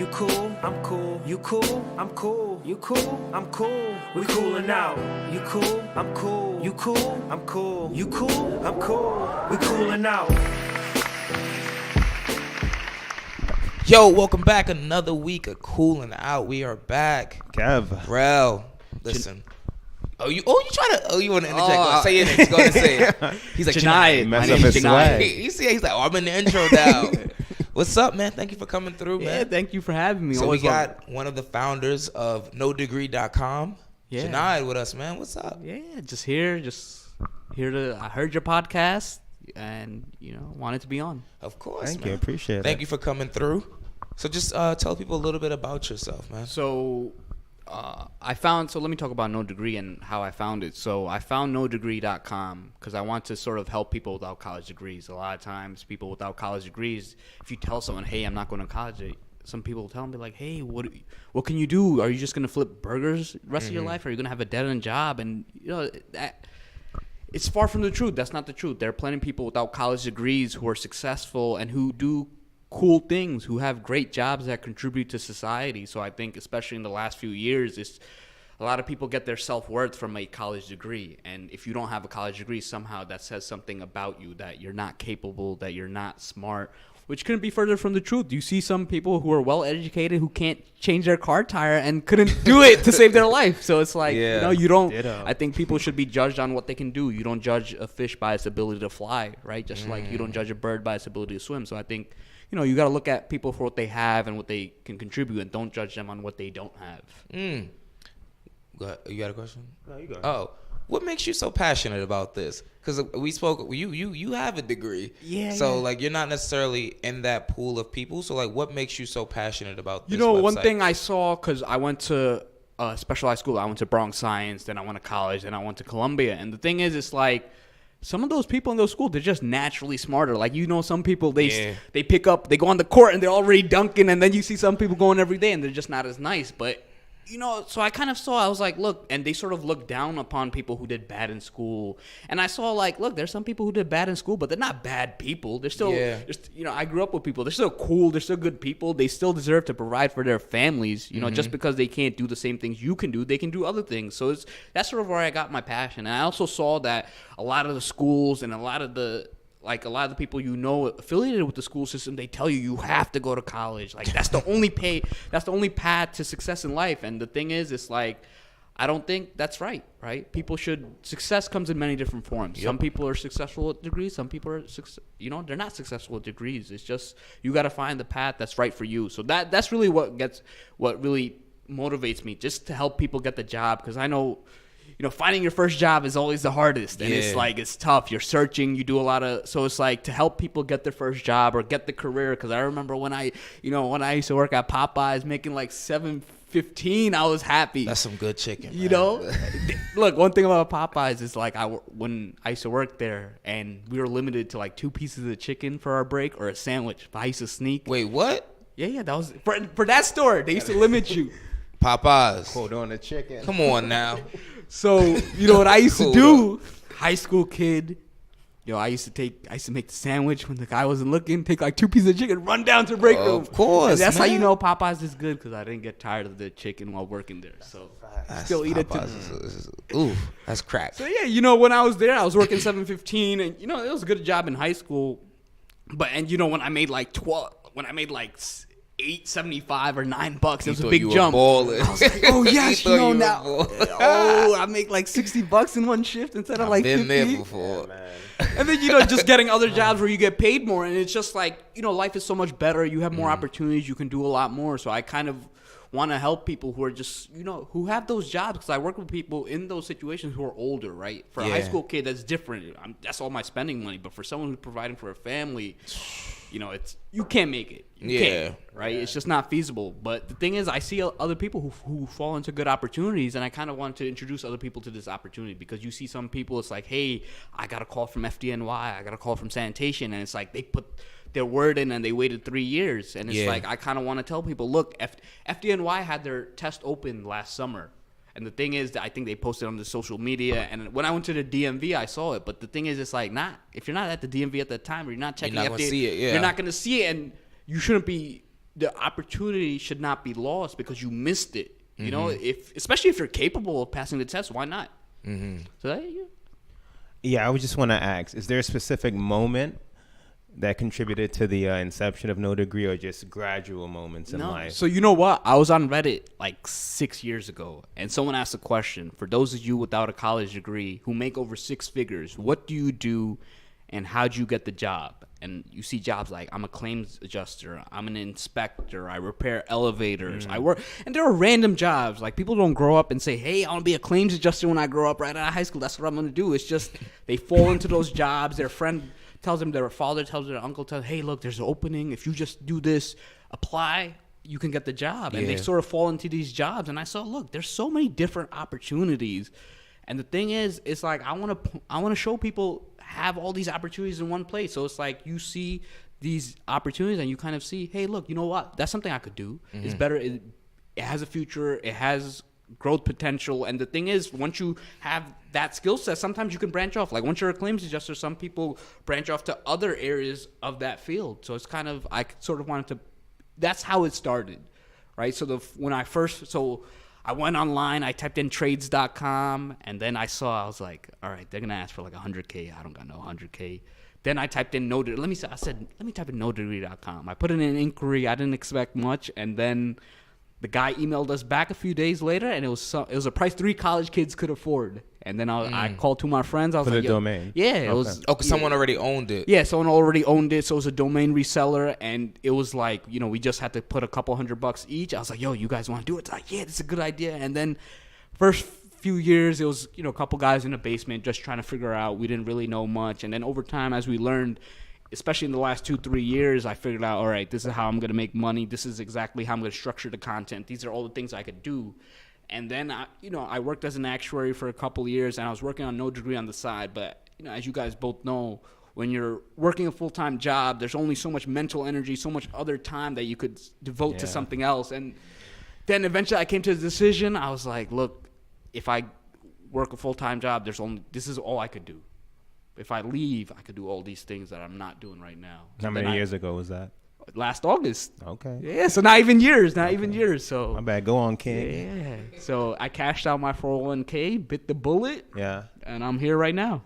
You cool, I'm cool. You cool, I'm cool. You cool, I'm cool. We coolin' out. You cool, I'm cool. You cool, I'm cool. You cool, I'm cool. We coolin' out. Yo, welcome back. Another week of Cooling Out. We are back. Kev. Rel, listen. You want to interject. Say it. Go ahead and say it. He's like, Jonaed. Mess up his swag. You see, he's like, I'm in the intro now. What's up, man? Thank you for coming through, man. Yeah, thank you for having me. So we got one of the founders of NoDegree.com, Yeah. Jonaed, with us, man. What's up? Yeah, just here to. I heard your podcast and wanted to be on. Of course, Thank man. you. Appreciate it. Thank you for coming through. So just tell people a little bit about yourself, man. So let me talk about No Degree and how I found it. So I found NoDegree.com because I want to sort of help people without college degrees. A lot of times people without college degrees, if you tell someone, hey, I'm not going to college, some people will tell them, like, hey, what can you do? Are you just going to flip burgers the rest of your life? Are you going to have a dead-end job? And, it's far from the truth. That's not the truth. There are plenty of people without college degrees who are successful and who do cool things, who have great jobs that contribute to society. So I think especially in the last few years, a lot of people get their self-worth from a college degree. And if you don't have a college degree, somehow that says something about you, that you're not capable, that you're not smart, which couldn't be further from the truth. You see some people who are well-educated who can't change their car tire and couldn't do it to save their life. So it's like, you don't, I think people should be judged on what they can do. You don't judge a fish by its ability to fly, right? Just like you don't judge a bird by its ability to swim. So I think, you got to look at people for what they have and what they can contribute, and don't judge them on what they don't have. Go ahead. You got a question? No, you go ahead. Oh, what makes you so passionate about this? Because we spoke. You have a degree. Yeah. So yeah. like you're not necessarily in that pool of people. So like, what makes you so passionate about this? One website? thing I saw, because I went to specialized school. I went to Bronx Science, then I went to college, then I went to Columbia. And the thing is, it's like, some of those people in those schools, they're just naturally smarter. Like, some people, they pick up, they go on the court and they're already dunking, and then you see some people going every day and they're just not as nice. But, so I kind of saw, I was like, look, and they sort of look down upon people who did bad in school. And I saw, like, look, there's some people who did bad in school, but they're not bad people. They're still, I grew up with people. They're still cool. They're still good people. They still deserve to provide for their families. Just because they can't do the same things you can do, they can do other things. So that's sort of where I got my passion. And I also saw that a lot of the schools and a lot of the people affiliated with the school system, they tell you have to go to college. Like, that's the only path to success in life. And the thing is, it's like, I don't think that's right? Success comes in many different forms. Yep. Some people are successful with degrees. Some people are, they're not successful with degrees. It's just, you got to find the path that's right for you. So that's really what really motivates me, just to help people get the job. Because I know, finding your first job is always the hardest. And it's like, it's tough. You're searching. You do a lot of, so it's like to help people get their first job or get the career. Because I remember when I used to work at Popeyes making like $7.15, I was happy. That's some good chicken. Look, one thing about Popeyes is like, when I used to work there and we were limited to like 2 pieces of chicken for our break or a sandwich. But I used to sneak. Wait, what? Yeah. That was for that store. They used to limit you. Popeyes. Hold on the chicken. Come on now. So, what I used to do, high school kid, I used to make the sandwich when the guy wasn't looking, take like 2 pieces of chicken, run down to the break room. Of course, and that's man. how you know Popeyes is good, because I didn't get tired of the chicken while working there. So, still eat it. Ooh, that's crack. So, yeah, when I was there, I was working 7:15, and, it was a good job in high school. But, when I made like $8.75 or $9, it was a big jump. I was like, oh yes, now. I make like $60 in one shift instead of like 50. Been there before. Yeah, and then just getting other jobs where you get paid more, and it's just like life is so much better. You have more opportunities. You can do a lot more. So I kind of want to help people who are just who have those jobs, because I work with people in those situations who are older, right? For a high school kid, that's different. That's all my spending money. But for someone who's providing for a family, it's, you can't make it. You can't, right? It's just not feasible. But the thing is, I see other people who fall into good opportunities, and I kind of want to introduce other people to this opportunity, because you see some people, it's like, hey, I got a call from FDNY, I got a call from sanitation, and it's like they put their word in and they waited 3 years. And it's like, I kind of want to tell people, look, FDNY had their test open last summer. And the thing is that I think they posted on the social media, and when I went to the DMV, I saw it. But the thing is, it's like, if you're not at the DMV at that time, or you're not checking, you're not going to see it. Yeah, you're not going to see it, and you shouldn't be the opportunity should not be lost because you missed it. You know, especially if you're capable of passing the test, why not? So Yeah, I would just want to ask, is there a specific moment that contributed to the inception of No Degree, or just gradual moments in life? So you know what? I was on Reddit like 6 years ago, and someone asked a question. For those of you without a college degree who make over six figures, what do you do and how'd you get the job? And you see jobs like, I'm a claims adjuster, I'm an inspector, I repair elevators, I work. And there are random jobs. Like, people don't grow up and say, hey, I want to be a claims adjuster when I grow up right out of high school. That's what I'm going to do. It's just they fall into those jobs. Their friend tells them, their father tells their uncle, tells, hey, look, there's an opening. If you just do this, apply, you can get the job. And they sort of fall into these jobs. And I saw, look, there's so many different opportunities. And the thing is, it's like I want to show people have all these opportunities in one place. So it's like you see these opportunities and you kind of see, hey, look, you know what? That's something I could do. It's better. It has a future. It has growth potential. And the thing is, once you have that skill set, sometimes you can branch off. Like, once you're a claims adjuster, some people branch off to other areas of that field. So it's kind of, I sort of wanted to, that's how it started, right? So I went online, I typed in trades.com, and then I was like, all right, they're going to ask for like 100K. I don't got no 100K. Then I typed in let me type in nodegree.com. I put in an inquiry. I didn't expect much. And then the guy emailed us back a few days later, and it was a price 3 college kids could afford. And then I called 2 of my friends. I was for like, the domain. Yeah, it was. because someone already owned it. Yeah, someone already owned it, so it was a domain reseller, and it was like, we just had to put a couple $100 each. I was like, yo, you guys want to do it? It's like, yeah, this is a good idea. And then first few years, it was, a couple guys in the basement just trying to figure out. We didn't really know much. And then over time, as we learned, especially in the last 2-3 years, I figured out, all right, this is how I'm going to make money. This is exactly how I'm going to structure the content. These are all the things I could do. And then, I worked as an actuary for a couple of years, and I was working on No Degree on the side. But, as you guys both know, when you're working a full-time job, there's only so much mental energy, so much other time that you could devote to something else. And then eventually I came to the decision. I was like, look, if I work a full-time job, this is all I could do. If I leave, I could do all these things that I'm not doing right now. How many years ago was that? Last August. Okay. Yeah, so not even years. So my bad. Go on, King. Yeah. So I cashed out my 401k, bit the bullet. Yeah. And I'm here right now.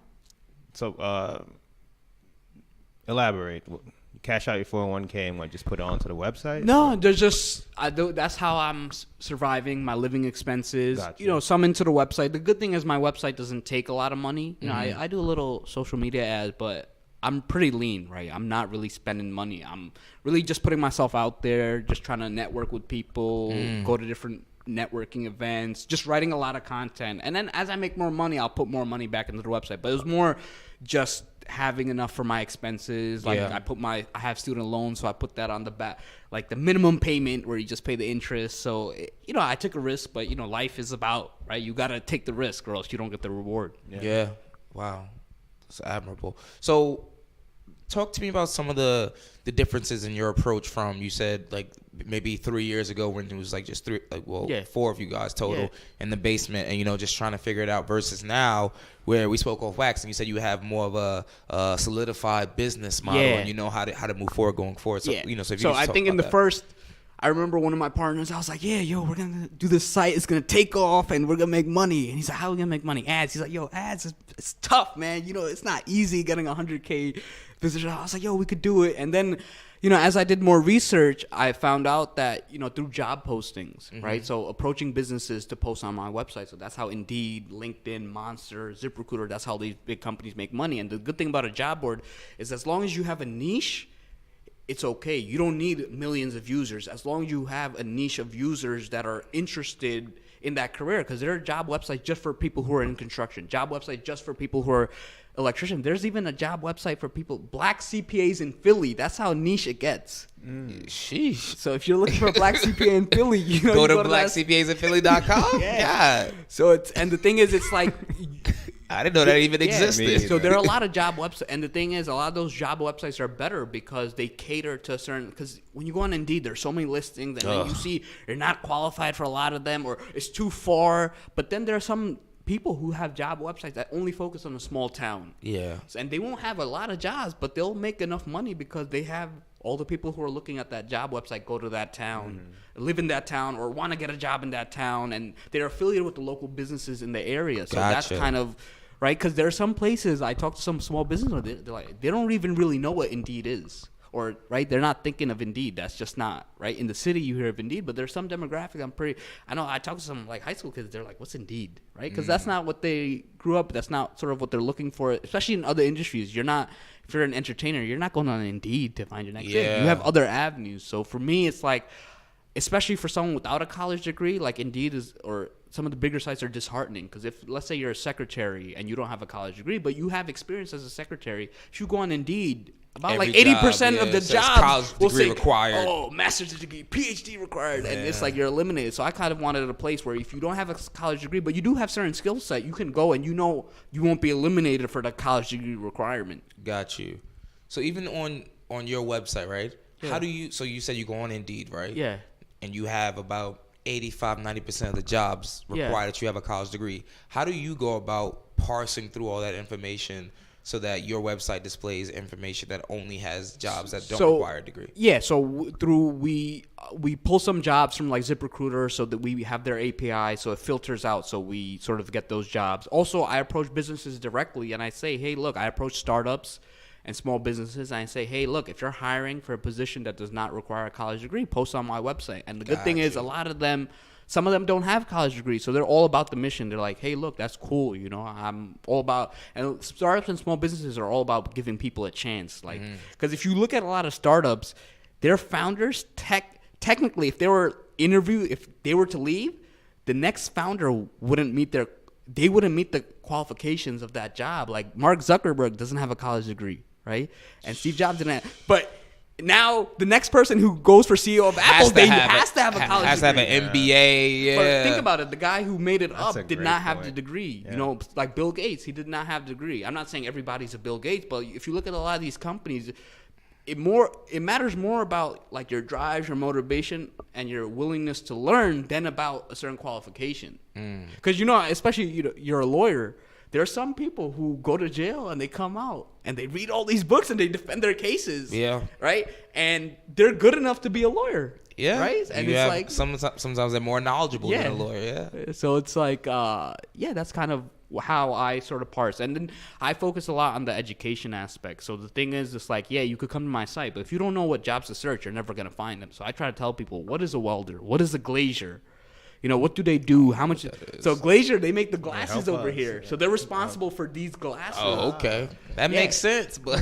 So elaborate. You cash out your 401k and just put it onto the website? No, that's how I'm surviving my living expenses. Gotcha. Some into the website. The good thing is my website doesn't take a lot of money. I do a little social media ads, but I'm pretty lean, right? I'm not really spending money. I'm really just putting myself out there, just trying to network with people, go to different networking events, just writing a lot of content. And then as I make more money, I'll put more money back into the website. But it was more just having enough for my expenses. Like I have student loans, so I put that on the back, like the minimum payment where you just pay the interest. So, I took a risk, but, life is about, right? You got to take the risk or else you don't get the reward. Yeah. Wow. That's admirable. So talk to me about some of the differences in your approach from, you said, like, maybe 3 years ago when it was like just 4 of you guys total in the basement and, just trying to figure it out versus now where we spoke off wax and you said you have more of a solidified business model and you know how to move forward going forward. So, so I think in the first, I remember one of my partners, I was like, yeah, we're going to do this site. It's going to take off and we're going to make money. And he's like, how are we going to make money? Ads. He's like, ads, it's tough, man. It's not easy getting 100K visitors. I was like, we could do it. And then, as I did more research, I found out that, through job postings, right? So approaching businesses to post on my website. So that's how Indeed, LinkedIn, Monster, ZipRecruiter, that's how these big companies make money. And the good thing about a job board is as long as you have a niche, it's okay. You don't need millions of users. As long as you have a niche of users that are interested in that career, because there are job websites just for people who are in construction, job websites just for people who are electricians. There's even a job website for people, black CPAs in Philly. That's how niche it gets. Sheesh. So if you're looking for a black CPA in Philly, go to blackcpasinphilly.com. Yeah. So and the thing is, it's like, I didn't know that even existed. So there are a lot of job websites, and the thing is, a lot of those job websites are better because they cater to a certain. Because when you go on Indeed, there's so many listings, and then you see you're not qualified for a lot of them, or it's too far. But then there are some people who have job websites that only focus on a small town. Yeah. And they won't have a lot of jobs, but they'll make enough money because they have all the people who are looking at that job website go to that town, live in that town, or want to get a job in that town, and they're affiliated with the local businesses in the area. So that's kind of right, because there are some places I talk to some small business owners, they're like, they don't even really know what Indeed is. Or, right, they're not thinking of Indeed. That's just not, right? In the city, you hear of Indeed, but there's some demographic I know I talk to some, like, high school kids, they're like, what's Indeed, right? Because that's not what they grew up, that's not sort of what they're looking for, especially in other industries. If you're an entertainer, you're not going on Indeed to find your next gig. You have other avenues. So for me, it's like, especially for someone without a college degree, like Indeed or some of the bigger sites are disheartening, because if, let's say you're a secretary and you don't have a college degree, but you have experience as a secretary, if you go on Indeed, about Every like 80% of the jobs will say, required. oh, master's degree, PhD required, and it's like you're eliminated. So I kind of wanted a place where if you don't have a college degree, but you do have certain skill set, you can go and you won't be eliminated for the college degree requirement. Got you. So even on your website, right? Yeah. How do you? So you said you go on Indeed, right? Yeah. And you have about 85-90% of the jobs require that you have a college degree. How do you go about parsing through all that information so that your website displays information that only has jobs that don't require a degree? Yeah, so we pull some jobs from like ZipRecruiter so that we have their API, so it filters out, so we sort of get those jobs. Also, I approach businesses directly, and I say, hey, look, I approach startups and small businesses, and I say, hey, look, if you're hiring for a position that does not require a college degree, post on my website. And the good thing is, a lot of them, some of them don't have college degrees, so they're all about the mission. They're like, hey, look, that's cool, I'm all about, and startups and small businesses are all about giving people a chance. Like, because if you look at a lot of startups, their founders, technically, if they were to leave, the next founder wouldn't meet the qualifications of that job. Like, Mark Zuckerberg doesn't have a college degree, right? And Steve Jobs didn't have, but now the next person who goes for CEO of Apple, has to have a college degree. Has to have an MBA, yeah. But think about it. The guy who made it did not have the degree. Yeah. Like Bill Gates, he did not have the degree. I'm not saying everybody's a Bill Gates, but if you look at a lot of these companies, it matters more about like your drive, your motivation, and your willingness to learn than about a certain qualification. Because especially you're a lawyer. There are some people who go to jail and they come out and they read all these books and they defend their cases. Yeah. Right? And they're good enough to be a lawyer. Yeah. Right? And it's like sometimes they're more knowledgeable than a lawyer. Yeah. So it's like that's kind of how I sort of parse. And then I focus a lot on the education aspect. So the thing is, it's like, you could come to my site, but if you don't know what jobs to search, you're never going to find them. So I try to tell people, what is a welder? What is a glazier? What do they do? How much? So Glacier, they make the glasses over here. So they're responsible for these glasses. Oh, okay. That makes sense. But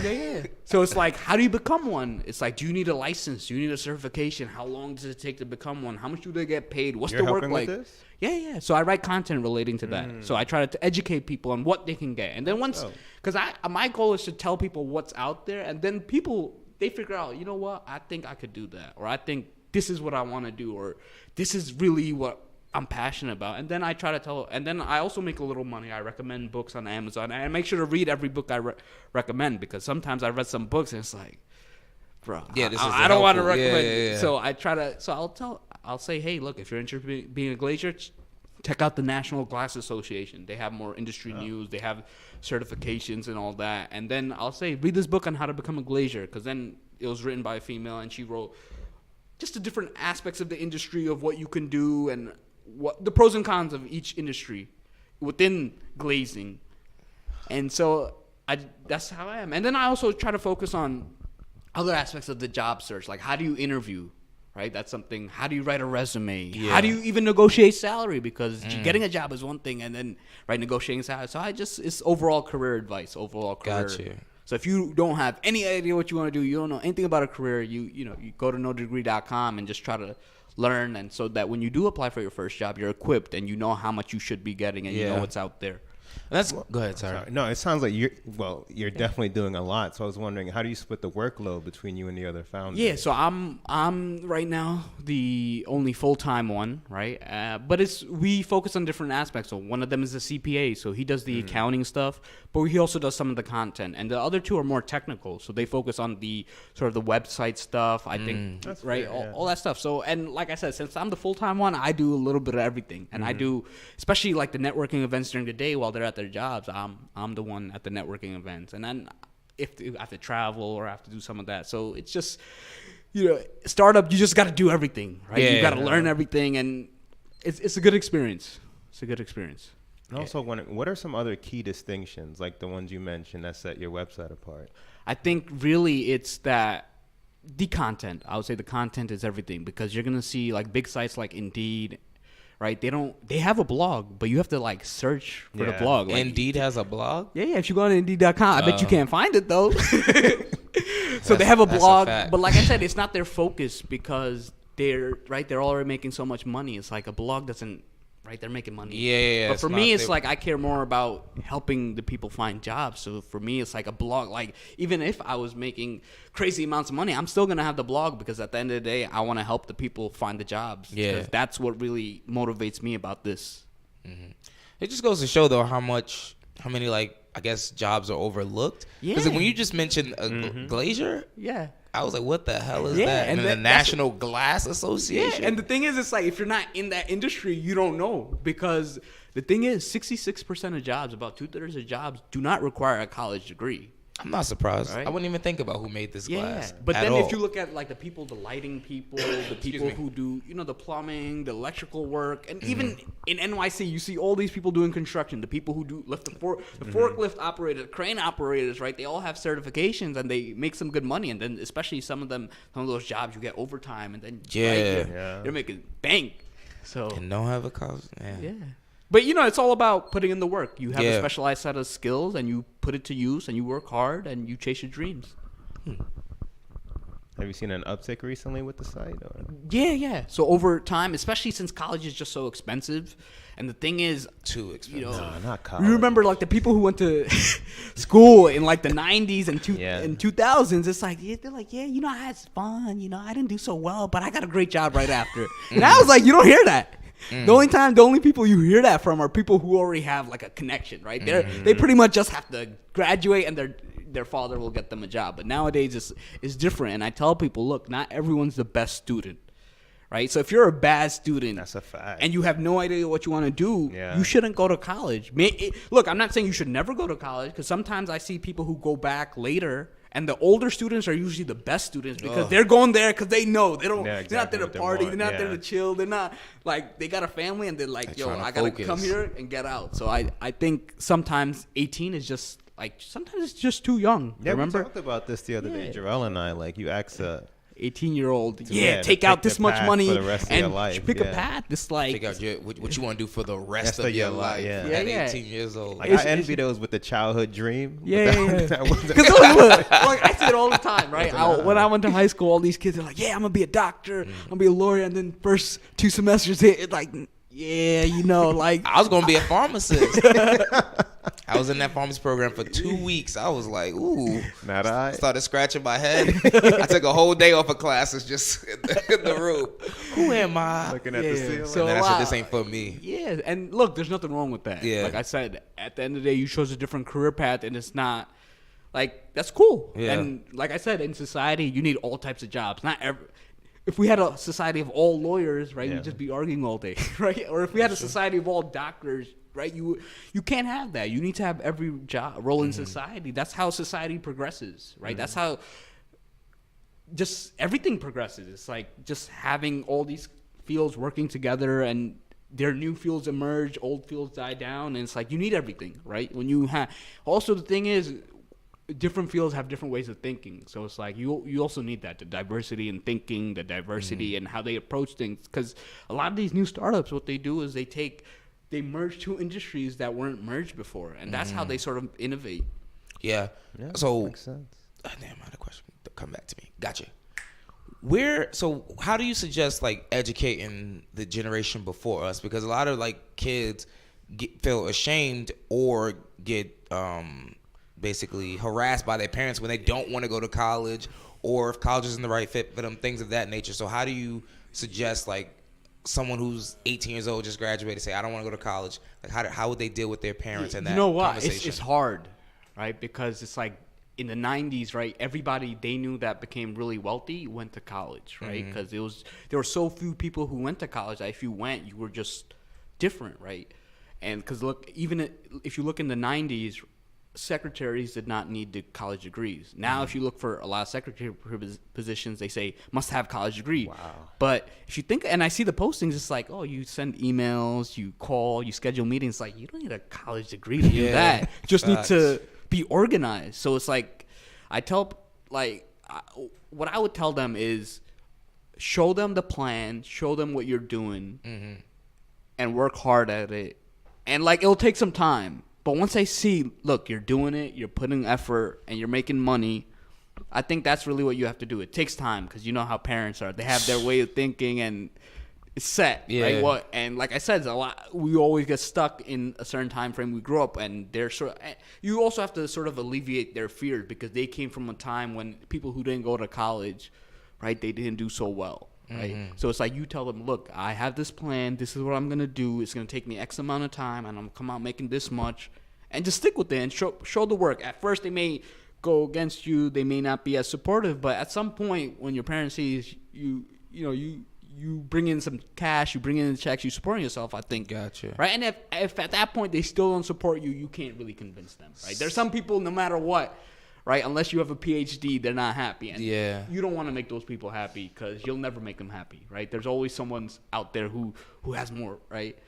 So it's like, how do you become one? It's like, do you need a license? Do you need a certification? How long does it take to become one? How much do they get paid? What's the work like? With this? Yeah. So I write content relating to that. So I try to educate people on what they can get. And then because my goal is to tell people what's out there. And then people, they figure out, you know what? I think I could do that. Or I think this is what I want to do. Or this is really what I'm passionate about. And then I try to tell, and then I also make a little money. I recommend books on Amazon, and I make sure to read every book I recommend, because sometimes I read some books and it's like, bro, I don't want to recommend. Yeah. So I try to, I'll say, hey, look, if you're interested in being a glazier, check out the National Glass Association. They have more industry news. They have certifications and all that. And then I'll say, read this book on how to become a glazier, because then it was written by a female, and she wrote just the different aspects of the industry, of what you can do, and what the pros and cons of each industry within glazing. And so that's how I am. And then I also try to focus on other aspects of the job search, like how do you interview, right? That's something. How do you write a resume? Yeah. How do you even negotiate salary? Because getting a job is one thing, and then negotiating salary. So it's overall career advice, Gotcha. So if you don't have any idea what you want to do, you don't know anything about a career, you go to nodegree.com and just try to learn, and so that when you do apply for your first job, you're equipped and you know how much you should be getting, and you know what's out there. Go ahead, sorry. No, it sounds like you're definitely doing a lot. So I was wondering, how do you split the workload between you and the other founders? Yeah, so I'm right now the only full-time one, right? But we focus on different aspects. So one of them is a CPA, so he does the accounting stuff, but he also does some of the content. And the other two are more technical, so they focus on the sort of the website stuff, I think, that's right? All that stuff. So, and like I said, since I'm the full-time one, I do a little bit of everything. And I do, especially like the networking events during the day while they're at their jobs, I'm the one at the networking events. And then if I have to travel or I have to do some of that. So it's just, startup, you just got to do everything, right? Yeah, you got to learn everything, and it's a good experience. It's a good experience. And also, what are some other key distinctions, like the ones you mentioned, that set your website apart? I think really it's that the content. I would say the content is everything, because you're going to see like big sites like Indeed, right? They have a blog, but you have to like search for the blog. Like, Indeed has a blog? Yeah, if you go on Indeed.com, I bet you can't find it though. So they have a blog, but like I said, it's not their focus, because they're already making so much money. It's like a blog doesn't, right? They're making money. Yeah. But for me, it's like I care more about helping the people find jobs. So for me, it's like a blog. Like even if I was making crazy amounts of money, I'm still gonna have the blog, because at the end of the day, I want to help the people find the jobs. Yeah, because that's what really motivates me about this. Mm-hmm. It just goes to show though how many like I guess jobs are overlooked. Because when you just mentioned a glazier, yeah. I was like, what the hell is that? And the National Glass Association. Yeah, and the thing is, it's like if you're not in that industry, you don't know, because the thing is, 66% of jobs, about 2/3 of jobs, do not require a college degree. I'm not surprised. Right? I wouldn't even think about who made this glass. But then all. if you look at like the people, the lighting people, the people who do, the plumbing, the electrical work, and even in NYC, you see all these people doing construction. The people who do lift the forklift operators, crane operators, right? They all have certifications and they make some good money. And then especially some of those jobs, you get overtime, and then you're making bank. So and don't have a college. Yeah. But, it's all about putting in the work. You have a specialized set of skills, and you put it to use, and you work hard, and you chase your dreams. Have you seen an uptick recently with the site? Or? Yeah. So over time, especially since college is just so expensive, and the thing is, too expensive. No, not college. You remember like the people who went to school in like the 90s and 2000s. It's like they're like, I had fun. I didn't do so well, but I got a great job right after. And I was like, you don't hear that. The only people you hear that from are people who already have like a connection, right? They pretty much just have to graduate, and their father will get them a job. But nowadays it's different, and I tell people, look, not everyone's the best student, right? So if you're a bad student, that's a fact, and you have no idea what you want to do, you shouldn't go to college. Look, I'm not saying you should never go to college, because sometimes I see people who go back later. And the older students are usually the best students, because they're going there because they know they're not there to party, they're not there to chill, they're not like they got a family, and they're like, I gotta come here and get out. So I think sometimes 18 is just like, sometimes it's just too young. Yeah, remember? we talked about this the other day, Jarrell and I. Like, you ask 18-year-old, take out this much money for the rest of your life. Pick a path. It's like, pick out what you want to do for the rest of your life. Yeah. At 18 years old. Like, I envy those with the childhood dream. Because look, I see it all the time, right? When I went to high school, all these kids are like, I'm gonna be a doctor, I'm gonna be a lawyer, and then first 2 semesters hit, it's like, like I was gonna be a pharmacist. I was in that pharmacy program for 2 weeks. I was like, ooh. Not I. Started scratching my head. I took a whole day off of classes just in the room. Who am I? Looking at the ceiling. So and then I said, this ain't for me. Yeah, and look, there's nothing wrong with that. Yeah. Like I said, at the end of the day, you chose a different career path, and it's not, like, that's cool. Yeah. And like I said, in society, you need all types of jobs. If we had a society of all lawyers, right, we'd just be arguing all day, right? Or if we had a society of all doctors, right, you can't have that. You need to have every role in society. That's how society progresses, right? That's how just everything progresses. It's like just having all these fields working together, and their new fields emerge, old fields die down, and it's like you need everything, right? When you have, also the thing is, different fields have different ways of thinking. So it's like you also need that, the diversity in thinking, the diversity in how they approach things. Because a lot of these new startups, what they do is they merge 2 industries that weren't merged before, and that's how they sort of innovate. Yeah. So makes sense. Damn, I had a question. Come back to me. Gotcha. So how do you suggest like educating the generation before us? Because a lot of like kids feel ashamed or get basically harassed by their parents when they don't want to go to college, or if college isn't the right fit for them, things of that nature. So how do you suggest like someone who's 18 years old, just graduated, say, I don't want to go to college? Like how would they deal with their parents and that conversation? It's hard, right? Because it's like in the 90s, right, everybody they knew that became really wealthy went to college, right? Because there were so few people who went to college that if you went, you were just different, right? And because look, even if you look in the 90s, secretaries did not need the college degrees. Now, if you look for a lot of secretary positions, they say must have college degree. Wow. But if you think, and I see the postings, it's like, oh, you send emails, you call, you schedule meetings. Like, you don't need a college degree to do that. You just need to be organized. So it's like, what I would tell them is show them the plan, show them what you're doing, and work hard at it. And like, it'll take some time. But once they see, look, you're doing it, you're putting effort, and you're making money, I think that's really what you have to do. It takes time because you know how parents are. They have their way of thinking, and it's set. Yeah. Right? And like I said, a lot. We always get stuck in a certain time frame we grew up, and they're you also have to sort of alleviate their fears because they came from a time when people who didn't go to college, right, they didn't do so well. Right. So it's like you tell them, look, I have this plan. This is what I'm gonna do. It's gonna take me X amount of time, and I'm gonna come out making this much, and just stick with it and show the work. At first, they may go against you. They may not be as supportive, but at some point, when your parents sees you bring in some cash, you bring in the checks, you supporting yourself. I think. Gotcha. Right, and if at that point they still don't support you, you can't really convince them. Right. There's some people, no matter what. Right, unless you have a PhD, they're not happy. And you don't want to make those people happy because you'll never make them happy, right? There's always someone out there who has more, right?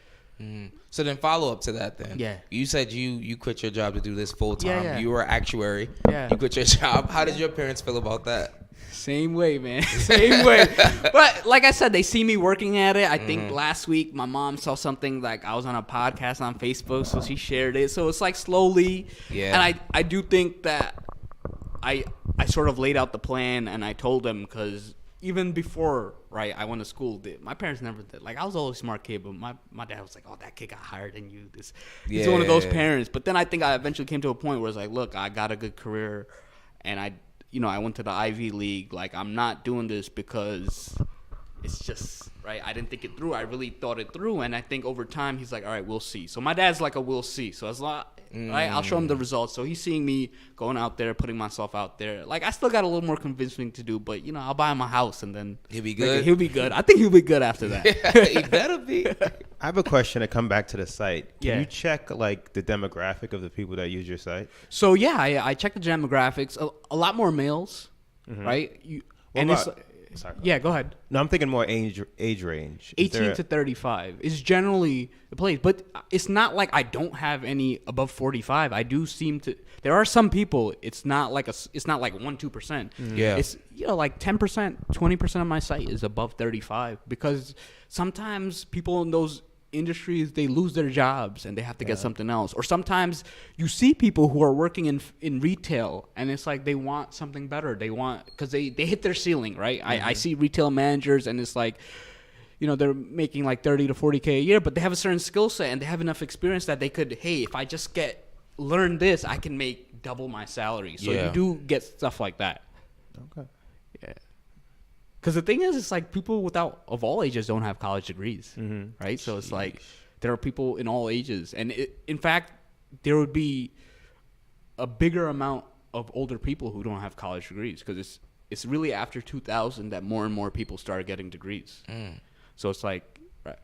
So then follow up to that then. Yeah. You said you quit your job to do this full time. Yeah. You were an actuary. Yeah. You quit your job. How did your parents feel about that? Same way, man. Same way. But like I said, they see me working at it. I think last week my mom saw something like I was on a podcast on Facebook, so she shared it. So it's like slowly. Yeah. And I do think that I sort of laid out the plan, and I told them because even before, right, I went to school, my parents never did. Like, I was always a smart kid, but my dad was like, oh, that kid got higher than you. He's one of those parents. But then I think I eventually came to a point where it's like, look, I got a good career, and I went to the Ivy League. Like, I'm not doing this because it's just, right, I didn't think it through. I really thought it through, and I think over time, he's like, all right, we'll see. So my dad's like a we'll see. So it's like, right, I'll show him the results. So he's seeing me going out there, putting myself out there. Like, I still got a little more convincing to do, but, I'll buy him a house, and then He'll be good? He'll be good. I think he'll be good after that. He better be. I have a question to come back to the site. Can Yeah. you check like the demographic of the people that use your site? So, yeah, I checked the demographics. A lot more males, right? Sorry. Yeah, go ahead. No, I'm thinking more age range. Is 18 there to 35 is generally the place, but it's not like I don't have any above 45. I do seem to. There are some people. It's not like 1-2%. Yeah. It's like 10%, 20% of my site is above 35 because sometimes people in those industries, they lose their jobs and they have to get something else. Or sometimes you see people who are working in retail and it's like they want something better. They want, because they hit their ceiling, right? I see retail managers and it's like, they're making like 30 to 40K a year, but they have a certain skill set and they have enough experience that they could, hey, if I just learn this, I can make double my salary. So you do get stuff like that. Okay. Yeah. Because the thing is, it's like people of all ages don't have college degrees, right? So it's like there are people in all ages. And in fact, there would be a bigger amount of older people who don't have college degrees because it's really after 2000 that more and more people started getting degrees. So it's like, right.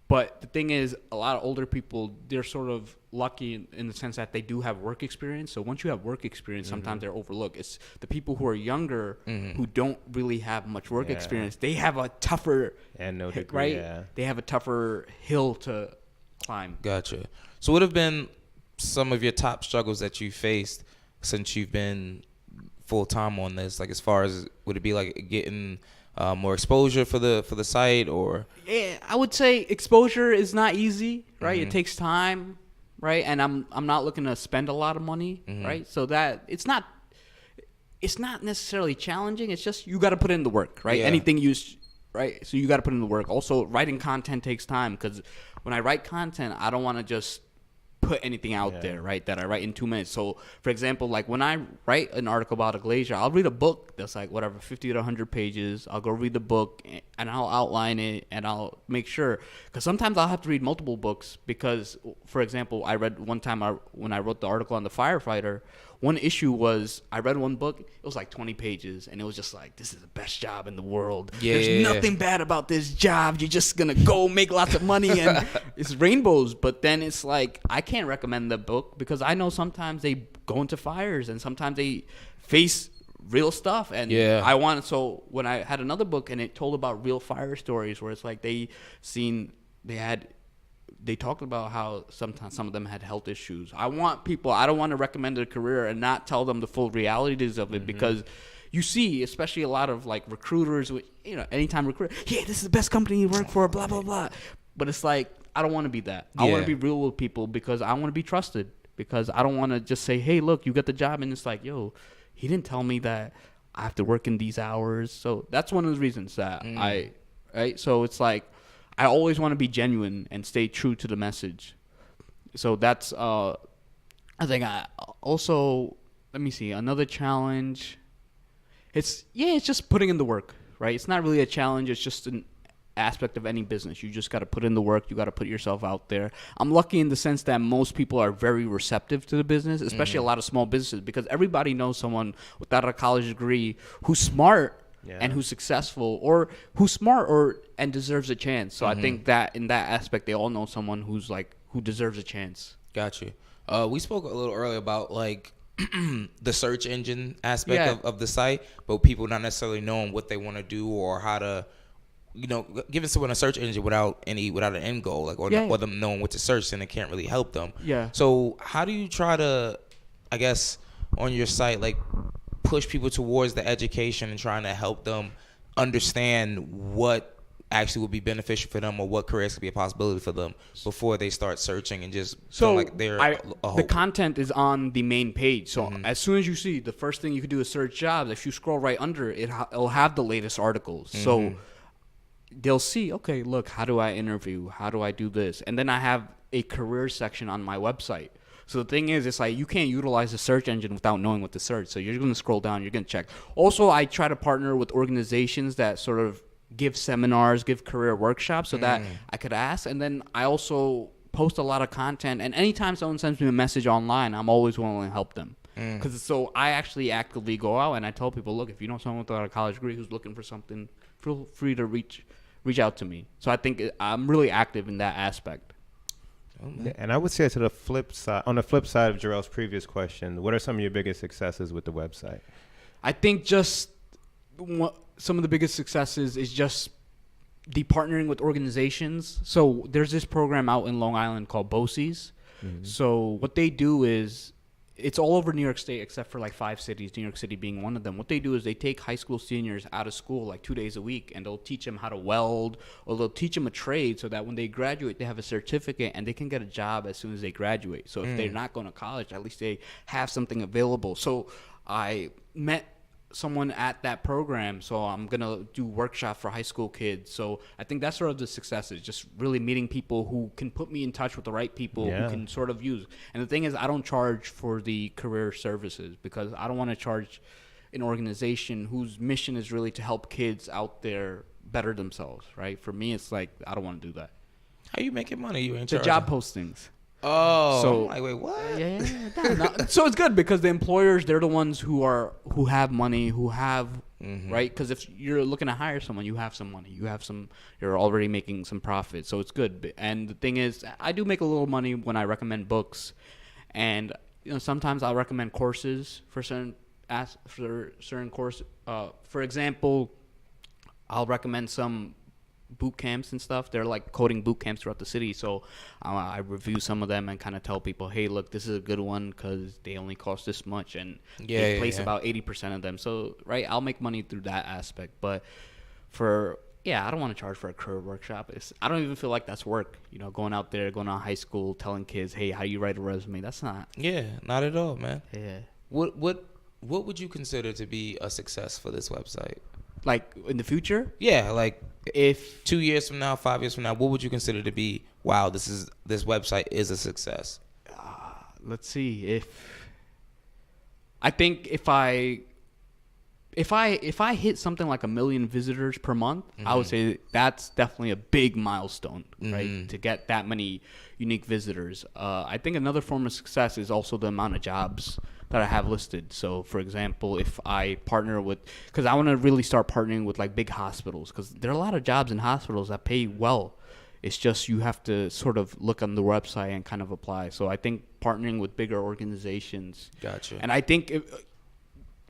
But the thing is, a lot of older people, they're sort of lucky in the sense that they do have work experience. So once you have work experience, sometimes they're overlooked. It's the people who are younger who don't really have much work experience. They have a tougher, and no degree, right? yeah. They have a tougher hill to climb. Gotcha. So what have been some of your top struggles that you faced since you've been full time on this? Like, as far as, would it be like getting more exposure for the site, or? Yeah, I would say exposure is not easy, right? It takes time, right? And I'm not looking to spend a lot of money, right? So that it's not necessarily challenging. It's just you got to put in the work, right? Yeah. Anything right? So you got to put in the work. Also, writing content takes time because when I write content, I don't want to just put anything out there, right, that I write in 2 minutes. So, for example, like when I write an article about a glacier, I'll read a book that's like, 50 to 100 pages. I'll go read the book, and I'll outline it, and I'll make sure. Because sometimes I'll have to read multiple books because, for example, I read one time when I wrote the article on the firefighter, one issue was I read one book, it was like 20 pages, and it was just like, this is the best job in the world. There's nothing bad about this job. You're just going to go make lots of money, and it's rainbows. But then it's like, I can't recommend the book because I know sometimes they go into fires, and sometimes they face real stuff. And so when I had another book and it told about real fire stories where it's like they talked about how sometimes some of them had health issues. I don't want to recommend a career and not tell them the full realities of it, because you see, especially a lot of like recruiters, anytime recruiter, this is the best company you work for, blah, blah, blah. But it's like, I don't want to be that. I want to be real with people because I want to be trusted, because I don't want to just say, hey, look, you got the job. And it's like, yo, he didn't tell me that I have to work in these hours. So that's one of the reasons that so it's like, I always want to be genuine and stay true to the message. So that's, I think I also, let me see, another challenge. It's just putting in the work, right? It's not really a challenge. It's just an aspect of any business. You just got to put in the work. You got to put yourself out there. I'm lucky in the sense that most people are very receptive to the business, especially a lot of small businesses, because everybody knows someone without a college degree who's smart and who's successful, or who's smart and deserves a chance. So I think that in that aspect, they all know someone who deserves a chance. Got you. We spoke a little earlier about like the search engine aspect of the site, but people not necessarily knowing what they want to do or how to, giving someone a search engine without an end goal, like or them knowing what to search, then it can't really help them. Yeah. So how do you try to, I guess, on your site, like push people towards the education and trying to help them understand what actually would be beneficial for them or what careers could be a possibility for them before they start searching and just feel like they're a hope? The content is on the main page. So as soon as you see, the first thing you could do is search jobs. If you scroll right under it, it'll have the latest articles. So they'll see, okay, look, how do I interview? How do I do this? And then I have a career section on my website. So the thing is, it's like you can't utilize a search engine without knowing what to search. So you're going to scroll down, you're going to check. Also, I try to partner with organizations that sort of give seminars, give career workshops so that I could ask. And then I also post a lot of content. And anytime someone sends me a message online, I'm always willing to help them. So I actually actively go out and I tell people, look, if you know someone without a college degree who's looking for something, feel free to reach out to me. So I think I'm really active in that aspect. And I would say to the flip side, on the flip side of Jarrell's previous question, what are some of your biggest successes with the website? I think just some of the biggest successes is just the partnering with organizations. So there's this program out in Long Island called BOCES. So what they do is, it's all over New York State except for like 5 cities, New York City being one of them. What they do is they take high school seniors out of school like 2 days a week, and they'll teach them how to weld, or they'll teach them a trade so that when they graduate, they have a certificate and they can get a job as soon as they graduate. So if they're not going to college, at least they have something available. So I met someone at that program, so I'm gonna do workshops for high school kids. So I think that's sort of the success, is just really meeting people who can put me in touch with the right people who can sort of use. And the thing is, I don't charge for the career services because I don't want to charge an organization whose mission is really to help kids out there better themselves, right? For me, it's like, I don't want to do that. How you making money? You ain't the charging? job postings. Oh, so, I'm like, wait, what? Yeah. So it's good because the employers, they're the ones who have money, who have right. Because if you're looking to hire someone, you have some money, you're already making some profit, so it's good. And the thing is, I do make a little money when I recommend books, and sometimes I'll recommend courses for certain courses. For example, I'll recommend some boot camps and stuff. They're like coding boot camps throughout the city, so I review some of them and kind of tell people, hey, look, this is a good one because they only cost this much, and they place about 80% of them. So I'll make money through that aspect. But I don't want to charge for a career workshop. I don't even feel like that's work, going out there, going to high school, telling kids, hey, how do you write a resume? That's not not at all, man. What would you consider to be a success for this website? Like in the future? Yeah, like if 2 years from now, 5 years from now, what would you consider to be, wow, this website is a success? Let's see. I think if I hit something like 1 million visitors per month, I would say that's definitely a big milestone, right? To get that many unique visitors. I think another form of success is also the amount of jobs that I have listed. So, for example, if I partner with, because I want to really start partnering with like big hospitals, because there are a lot of jobs in hospitals that pay well. It's just you have to sort of look on the website and kind of apply. So I think partnering with bigger organizations. Gotcha. And I think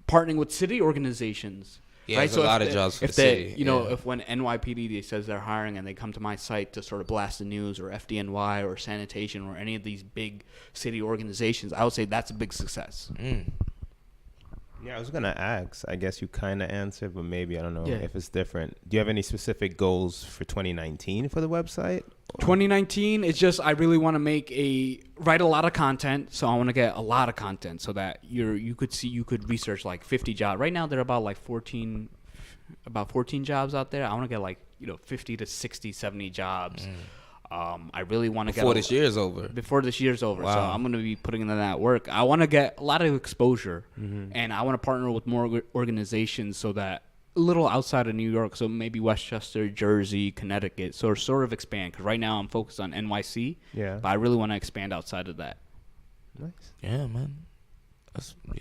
partnering with city organizations. Yeah, right? there's a lot of jobs for the city. You know, if when NYPD says they're hiring and they come to my site to sort of blast the news, or FDNY or sanitation or any of these big city organizations, I would say that's a big success. Yeah, I was going to ask. I guess you kind of answered, but maybe I don't know Yeah. if it's different. Do you have any specific goals for 2019 for the website? 2019 is just I really want to write a lot of content. So I want to get a lot of content so that you could research like 50 jobs. Right now there are about 14 jobs out there. I want to get 50 to 60, 70 jobs. I really want to get before this year's over. Before this year's over. Wow. So I'm going to be putting in that work. I want to get a lot of exposure, and I want to partner with more organizations so that a little outside of New York, so maybe Westchester, Jersey, Connecticut, so sort of expand. Because right now I'm focused on NYC, but I really want to expand outside of that. Nice. Yeah, man.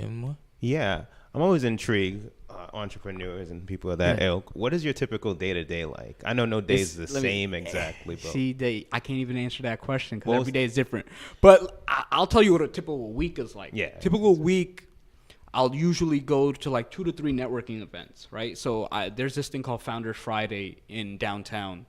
More? Yeah, I'm always intrigued. Entrepreneurs and people of that ilk. What is your typical day-to-day like? I know no day is the same exactly, but I can't even answer that question because every day is different. But I'll tell you what a typical week is like. Yeah. Typical week, I'll usually go to 2 to 3 networking events, right? So there's this thing called Founders Friday in downtown,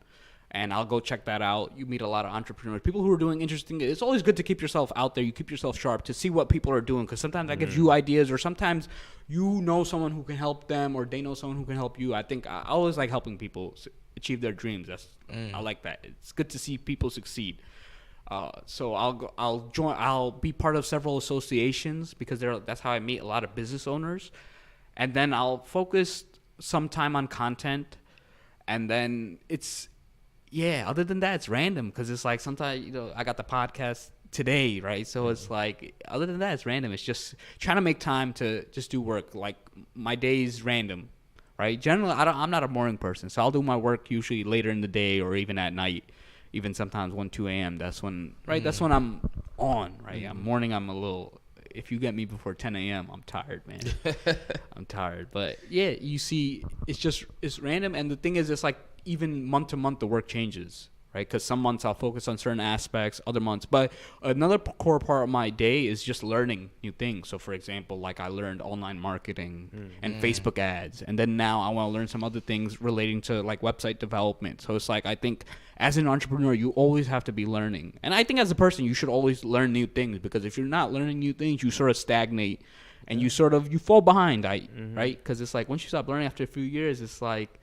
and I'll go check that out. You meet a lot of entrepreneurs, people who are doing interesting. It's always good to keep yourself out there. You keep yourself sharp to see what people are doing, because sometimes that gives you ideas, or sometimes you know someone who can help them, or they know someone who can help you. I think I always like helping people achieve their dreams. I like that. It's good to see people succeed. So I'll be part of several associations because that's how I meet a lot of business owners, and then I'll focus some time on content, and then other than that, it's random because it's like sometimes, I got the podcast today, right? So it's like, other than that, it's random. It's just trying to make time to just do work. Like my day's random, right? Generally, I'm not a morning person, so I'll do my work usually later in the day or even at night, even sometimes 1, 2 a.m. That's when I'm on, right? Morning, I'm a little. If you get me before 10 a.m., I'm tired, man. I'm tired. But yeah, you see, it's random. And the thing is, it's like even month to month, the work changes, right? Because some months I'll focus on certain aspects, other months. But another core part of my day is just learning new things. So for example, like I learned online marketing and Facebook ads. And then now I want to learn some other things relating to like website development. So it's like, I think as an entrepreneur, you always have to be learning. And I think as a person, you should always learn new things, because if you're not learning new things, you sort of stagnate and you fall behind, right? Because it's like once you stop learning after a few years, it's like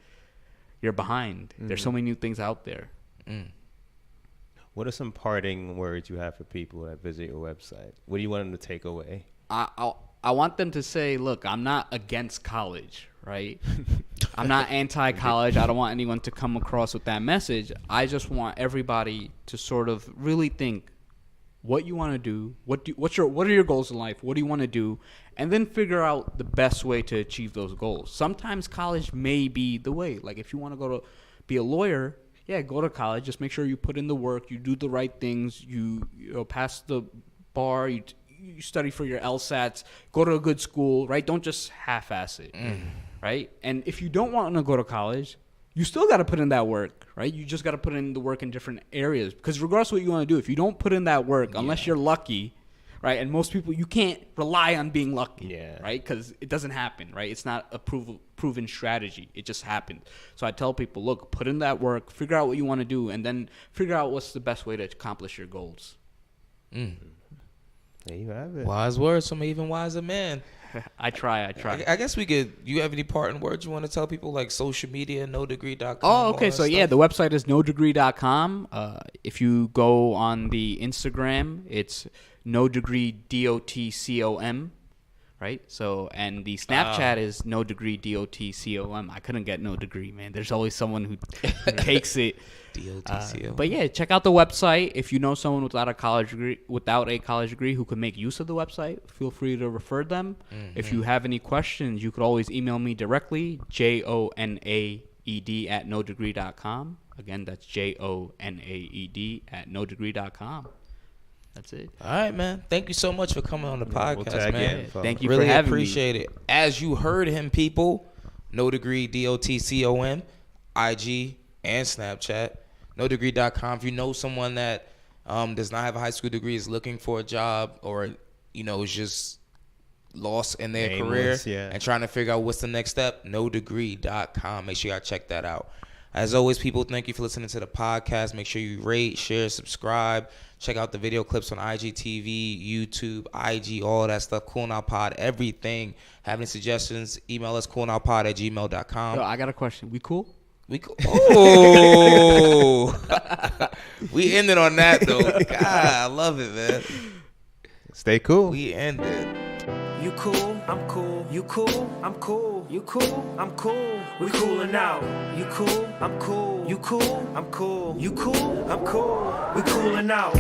you're behind. There's so many new things out there. What are some parting words you have for people that visit your website? What do you want them to take away? I want them to say, look, I'm not against college, right? I'm not anti-college. I don't want anyone to come across with that message. I just want everybody to sort of really think what you want to do, what are your goals in life, what do you want to do, and then figure out the best way to achieve those goals. Sometimes college may be the way. Like if you want to go to be a lawyer, go to college. Just make sure you put in the work, you do the right things, you pass the bar, you study for your LSATs, go to a good school, right? Don't just half-ass it, right? And if you don't want to go to college, you still got to put in that work, right? You just got to put in the work in different areas, because regardless of what you want to do, if you don't put in that work, unless you're lucky, right? And most people, you can't rely on being lucky, right? Because it doesn't happen, right? It's not a proven strategy. It just happened. So I tell people, look, put in that work, figure out what you want to do, and then figure out what's the best way to accomplish your goals. There you have it. Wise words from an even wiser man. I try. I guess we could. You have any parting words you want to tell people, like social media, nodegree.com? Oh, okay. So the website is nodegree.com. If you go on the Instagram, it's nodegree.com, right? So, and the Snapchat is nodegree.com. I couldn't get no degree, man. There's always someone who takes it. But yeah, check out the website. If you know someone without a college degree who could make use of the website, feel free to refer them. If you have any questions, you could always email me directly, jonaed@nodegree.com. Again, that's jonaed@nodegree.com. That's it. All right, man. Thank you so much for coming on the podcast, man. Thank you really for having appreciate it. As you heard him, people, No Degree, DOTCOM, IG, and Snapchat. nodegree.com. If you know someone that does not have a high school degree, is looking for a job, or is just lost in their Aimless, career and trying to figure out what's the next step, nodegree.com. Make sure y'all check that out. As always, people, thank you for listening to the podcast. Make sure you rate, share, subscribe. Check out the video clips on IGTV, YouTube, IG, all that stuff. Cool Now Pod, everything. Have any suggestions? Email us coolnowpod@gmail.com. Yo, I got a question. We cool? We cool. Oh, we ended on that though. God, I love it, man. Stay cool. We ended. You cool, I'm cool. You cool, I'm cool. You cool, I'm cool. We coolin' out. You cool, I'm cool. You cool, I'm cool. You cool, I'm cool. We coolin' out.